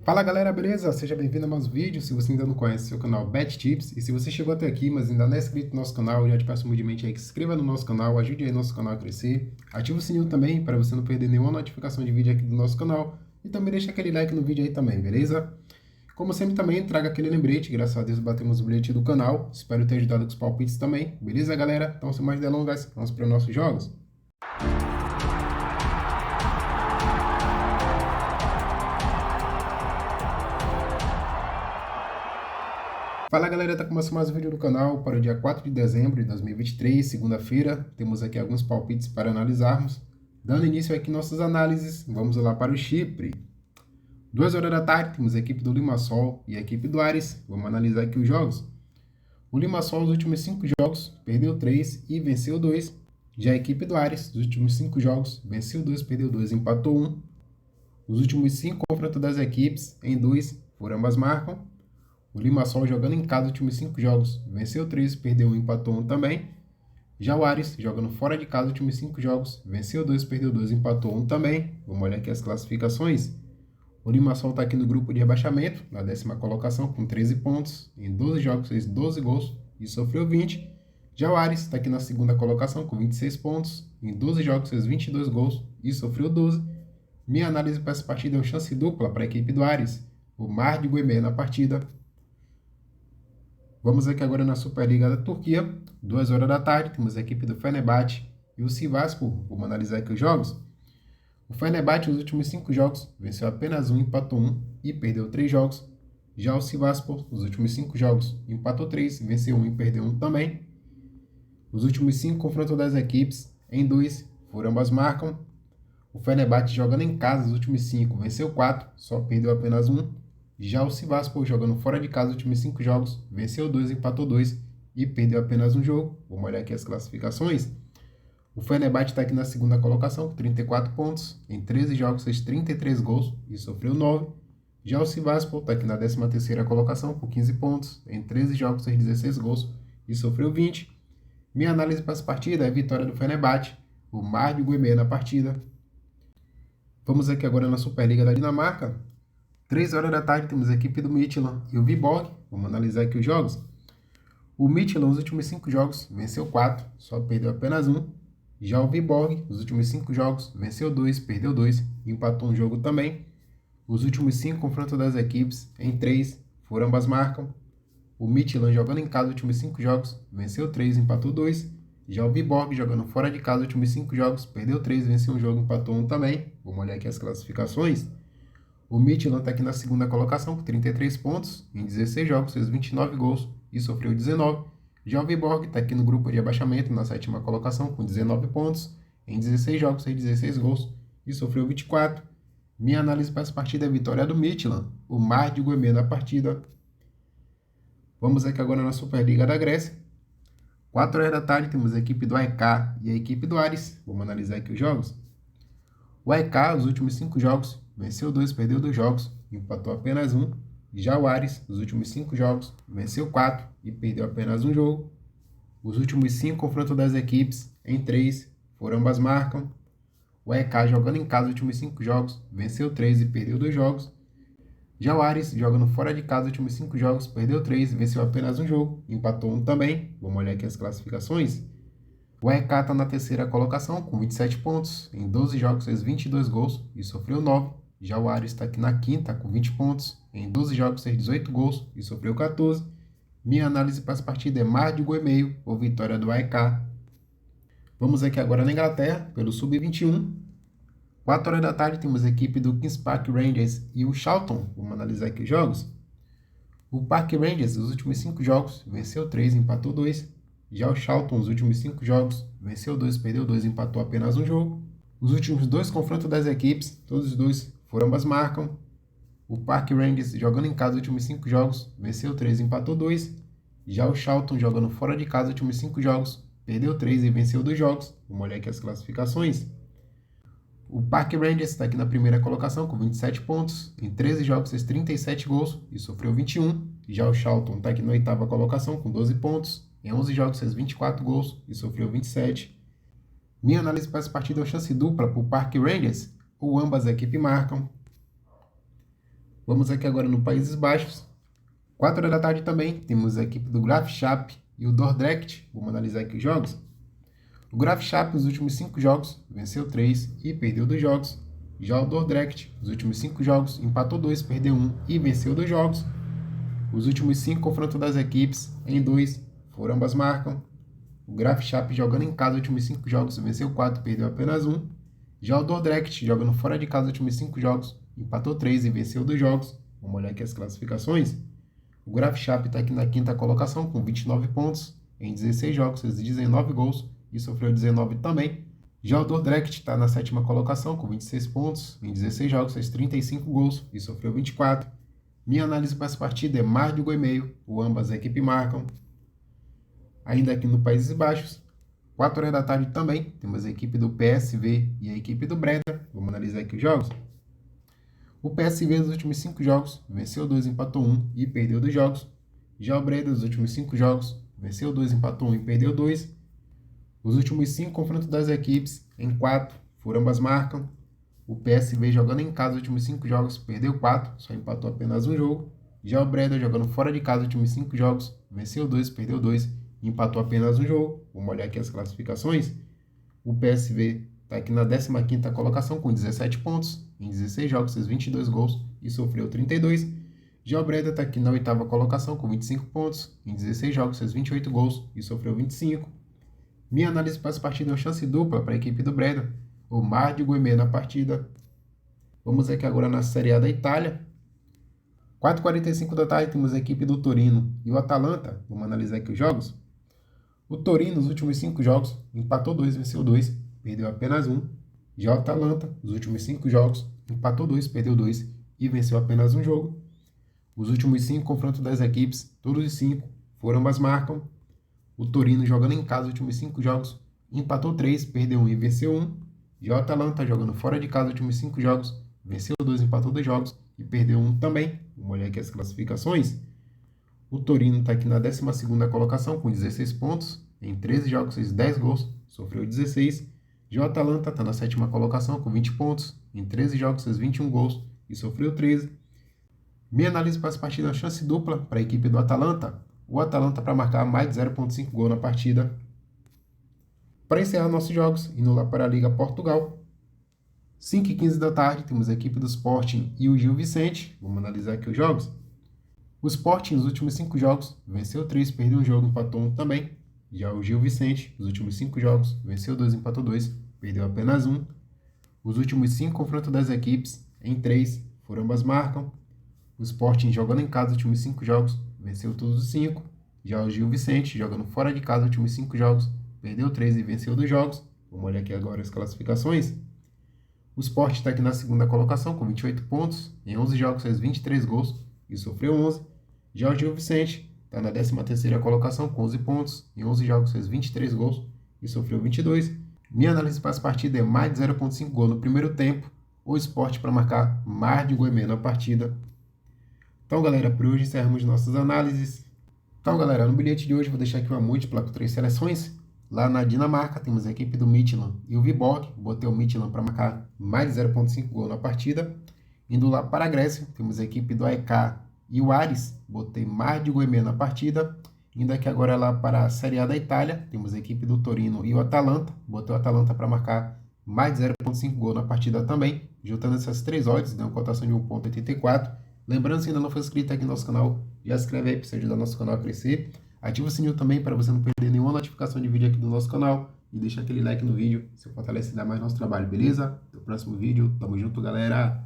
Fala galera, beleza? Seja bem-vindo a mais um vídeo. Se você ainda não conhece seu canal Bet Tips, e se você chegou até aqui, mas ainda não é inscrito no nosso canal, eu já te peço humildemente aí que se inscreva no nosso canal, ajude aí nosso canal a crescer, ative o sininho também para você não perder nenhuma notificação de vídeo aqui do nosso canal, e também deixa aquele like no vídeo aí também, beleza? Como sempre também, traga aquele lembrete, graças a Deus batemos o bilhete do canal, espero ter ajudado com os palpites também, beleza galera? Então sem mais delongas, vamos para os nossos jogos. Fala galera, tá começando mais um vídeo do canal para o dia 4 de dezembro de 2023, segunda-feira. Temos aqui alguns palpites para analisarmos. Dando início aqui nossas análises, vamos lá para o Chipre. 2 horas da tarde, temos a equipe do Limassol e a equipe do Ares. Vamos analisar aqui os jogos. O Limassol, nos últimos 5 jogos, perdeu 3 e venceu 2. Já a equipe do Ares, nos últimos 5 jogos, venceu 2, perdeu 2 e empatou 1. Os últimos 5 confrontos das equipes, em 2, foram ambas marcam. O Limassol jogando em casa os últimos 5 jogos, venceu 3, perdeu 1, empatou 1 também. Já o Ares jogando fora de casa os últimos 5 jogos, venceu 2, perdeu 2, empatou 1 também. Vamos olhar aqui as classificações. O Limassol está aqui no grupo de rebaixamento, na 10ª colocação, com 13 pontos. Em 12 jogos fez 12 gols e sofreu 20. Já o Ares está aqui na 2ª colocação, com 26 pontos. Em 12 jogos fez 22 gols e sofreu 12. Minha análise para essa partida é uma chance dupla para a equipe do Ares. O Mar de Guemé na partida. Vamos aqui agora na Superliga da Turquia, 2 horas da tarde, temos a equipe do Fenerbahçe e o Sivasspor. Vamos analisar aqui os jogos. O Fenerbahçe, nos últimos 5 jogos, venceu apenas 1, empatou 1 e perdeu 3 jogos. Já o Sivasspor, nos últimos 5 jogos, empatou 3, venceu 1 e perdeu 1 também. Os últimos 5 confrontos das equipes, em 2, foram ambas marcam. O Fenerbahçe jogando em casa, os últimos 5, venceu 4, só perdeu apenas 1. Já o Sivasspor jogando fora de casa os últimos 5 jogos, venceu 2, empatou 2 e perdeu apenas um jogo. Vamos olhar aqui as classificações. O Fenerbahçe está aqui na 2ª colocação com 34 pontos. Em 13 jogos fez 33 gols e sofreu 9. Já o Sivasspor está aqui na 13ª colocação com 15 pontos. Em 13 jogos fez 16 gols e sofreu 20. Minha análise para essa partida é a vitória do Fenerbahçe, o Mar de Guemé na partida. Vamos aqui agora na Superliga da Dinamarca. 3 horas da tarde temos a equipe do Midtjylland e o Viborg. Vamos analisar aqui os jogos. O Midtjylland, nos últimos 5 jogos, venceu 4, só perdeu apenas 1. Já o Viborg, nos últimos 5 jogos, venceu 2, perdeu 2 e empatou um jogo também. Os últimos 5 confrontos das equipes, em 3, foram ambas marcam. O Midtjylland jogando em casa os últimos 5 jogos, venceu 3, empatou 2. Já o Viborg jogando fora de casa os últimos 5 jogos, perdeu 3, venceu um jogo, empatou 1 também. Vamos olhar aqui as classificações. O Midtjylland está aqui na 2ª colocação com 33 pontos. Em 16 jogos fez 29 gols e sofreu 19. Já o Viborg está aqui no grupo de abaixamento na 7ª colocação com 19 pontos. Em 16 jogos fez 16 gols e sofreu 24. Minha análise para essa partida é a vitória do Midtjylland, o Mar de Guemé na partida. Vamos aqui agora na Superliga da Grécia. 4 horas da tarde temos a equipe do AEK e a equipe do Ares. Vamos analisar aqui os jogos. O AEK, os últimos 5 jogos, venceu 2, perdeu 2 jogos, empatou apenas 1. Já o Ares, nos últimos 5 jogos, venceu 4 e perdeu apenas um jogo. Os últimos 5 confrontos das equipes, em 3, foram ambas marcam. O AEK jogando em casa os últimos 5 jogos, venceu 3 e perdeu 2 jogos. Já o Ares, jogando fora de casa os últimos 5 jogos, perdeu 3 e venceu apenas um jogo, empatou 1 também. Vamos olhar aqui as classificações. O AEK está na 3ª colocação com 27 pontos. Em 12 jogos fez 22 gols e sofreu 9. Já o Ares está aqui na 5ª com 20 pontos. Em 12 jogos fez 18 gols e sofreu 14. Minha análise para essa partida é Mar de Guemé ou vitória do AEK. Vamos aqui agora na Inglaterra, pelo Sub-21. 4 horas da tarde temos a equipe do Queen's Park Rangers e o Charlton. Vamos analisar aqui os jogos. O Park Rangers, nos últimos 5 jogos, venceu 3 e empatou 2. Já o Charlton, nos últimos 5 jogos, venceu 2, perdeu 2 e empatou apenas um jogo. Os últimos 2 confrontos das equipes, todos os 2 foram ambas marcam. O Park Rangers, jogando em casa os últimos 5 jogos, venceu 3 e empatou 2. Já o Charlton, jogando fora de casa os últimos 5 jogos, perdeu 3 e venceu 2 jogos. Vamos olhar aqui as classificações. O Park Rangers está aqui na 1ª colocação com 27 pontos. Em 13 jogos fez 37 gols e sofreu 21. Já o Charlton está aqui na 8ª colocação com 12 pontos. Em 11 jogos fez 24 gols e sofreu 27. Minha análise para essa partida é uma chance dupla para o Park Rangers, ou ambas as equipes marcam. Vamos aqui agora no Países Baixos. 4 horas da tarde também, temos a equipe do Graafschap e o Dordrecht. Vamos analisar aqui os jogos. O Graafschap, nos últimos 5 jogos, venceu 3 e perdeu 2 jogos. Já o Dordrecht, nos últimos 5 jogos, empatou 2, perdeu 1 e venceu 2 jogos. Os últimos 5 confrontos das equipes, em 2, foram ambas marcam. O Graafschap, jogando em casa, nos últimos 5 jogos, venceu 4, perdeu apenas 1. Já o Dordrecht, jogando fora de casa, nos últimos 5 jogos, empatou 3 e venceu 2 jogos. Vamos olhar aqui as classificações. O Graafschap está aqui na 5ª colocação, com 29 pontos, em 16 jogos, fez 19 gols e sofreu 19 também. Já o Dordrecht está na 7ª colocação, com 26 pontos, em 16 jogos, fez 35 gols e sofreu 24. Minha análise para essa partida é mais de 1,5 gols, ou ambas as equipes marcam. Ainda aqui no Países Baixos, 4 horas da tarde também, temos a equipe do PSV e a equipe do Breda. Vamos analisar aqui os jogos. O PSV nos últimos 5 jogos, venceu 2, empatou 1 e perdeu 2 jogos. Já o Breda nos últimos 5 jogos, venceu 2, empatou 1 e perdeu 2. Os últimos 5 confrontos das equipes, em 4, foram ambas marcam. O PSV jogando em casa os últimos 5 jogos, perdeu 4, só empatou apenas um jogo. Já o Breda jogando fora de casa os últimos 5 jogos, venceu 2, perdeu 2 e empatou apenas um jogo. Vamos olhar aqui as classificações. O PSV está aqui na 15ª colocação com 17 pontos, em 16 jogos fez 22 gols e sofreu 32. Já o Breda está aqui na 8ª colocação com 25 pontos, em 16 jogos fez 28 gols e sofreu 25. Minha análise para essa partida é uma chance dupla para a equipe do Breda, ou mais de 1,5 gols na partida. Vamos aqui agora na Série A da Itália. 4h45 da tarde temos a equipe do Torino e o Atalanta. Vamos analisar aqui os jogos. O Torino, nos últimos 5 jogos, empatou 2, venceu 2, perdeu apenas 1. Já o Atalanta, nos últimos 5 jogos, empatou 2, perdeu 2 e venceu apenas um jogo. Os últimos 5 confrontos das equipes, todos os 5, foram ambas marcam. O Torino, jogando em casa os últimos 5 jogos, empatou 3, perdeu 1 e venceu 1. Já o Atalanta, jogando fora de casa os últimos 5 jogos, venceu 2, empatou 2 jogos e perdeu 1 também. Vamos olhar aqui as classificações. O Torino está aqui na 12ª colocação com 16 pontos, em 13 jogos fez 10 gols, sofreu 16. Já o Atalanta está na 7ª colocação com 20 pontos, em 13 jogos fez 21 gols e sofreu 13. Minha análise para essa partida é uma chance dupla para a equipe do Atalanta. O Atalanta para marcar mais de 0,5 gol na partida. Para encerrar nossos jogos, indo lá para a Liga Portugal. 5h15 da tarde, temos a equipe do Sporting e o Gil Vicente. Vamos analisar aqui os jogos. O Sporting, nos últimos 5 jogos, venceu 3, perdeu um jogo, empatou 1 também. Já o Gil Vicente, nos últimos 5 jogos, venceu 2, empatou 2, perdeu apenas 1. Os últimos 5 confrontos das equipes, em 3, foram ambas marcam. O Sporting, jogando em casa os últimos 5 jogos, venceu todos os 5. Já o Gil Vicente, jogando fora de casa os últimos 5 jogos, perdeu 3 e venceu 2 jogos. Vamos olhar aqui agora as classificações. O Sport está aqui na 2ª colocação com 28 pontos, em 11 jogos fez 23 gols e sofreu 11. Já o Gil Vicente está na 13ª colocação com 11 pontos, em 11 jogos fez 23 gols e sofreu 22. Minha análise para essa partida é mais de 0,5 gol no primeiro tempo, o Sport para marcar mais de 1,5 gols na partida. Então, galera, por hoje encerramos nossas análises. Então, galera, no bilhete de hoje vou deixar aqui uma múltipla com 3 seleções. Lá na Dinamarca temos a equipe do Midtjylland e o Viborg. Botei o Midtjylland para marcar mais de 0,5 gol na partida. Indo lá para a Grécia, temos a equipe do AEK e o Aris. Botei mais de 1,5 gols na partida. Indo aqui agora lá para a Série A da Itália, temos a equipe do Torino e o Atalanta. Botei o Atalanta para marcar mais de 0,5 gol na partida também. Juntando essas 3 odds, deu uma cotação de 1,84. Lembrando, se ainda não for inscrito aqui no nosso canal, já se inscreve aí para você ajudar nosso canal a crescer. Ativa o sininho também para você não perder nenhuma notificação de vídeo aqui do nosso canal. E deixa aquele like no vídeo, se fortalece ainda mais nosso trabalho, beleza? Até o próximo vídeo. Tamo junto, galera!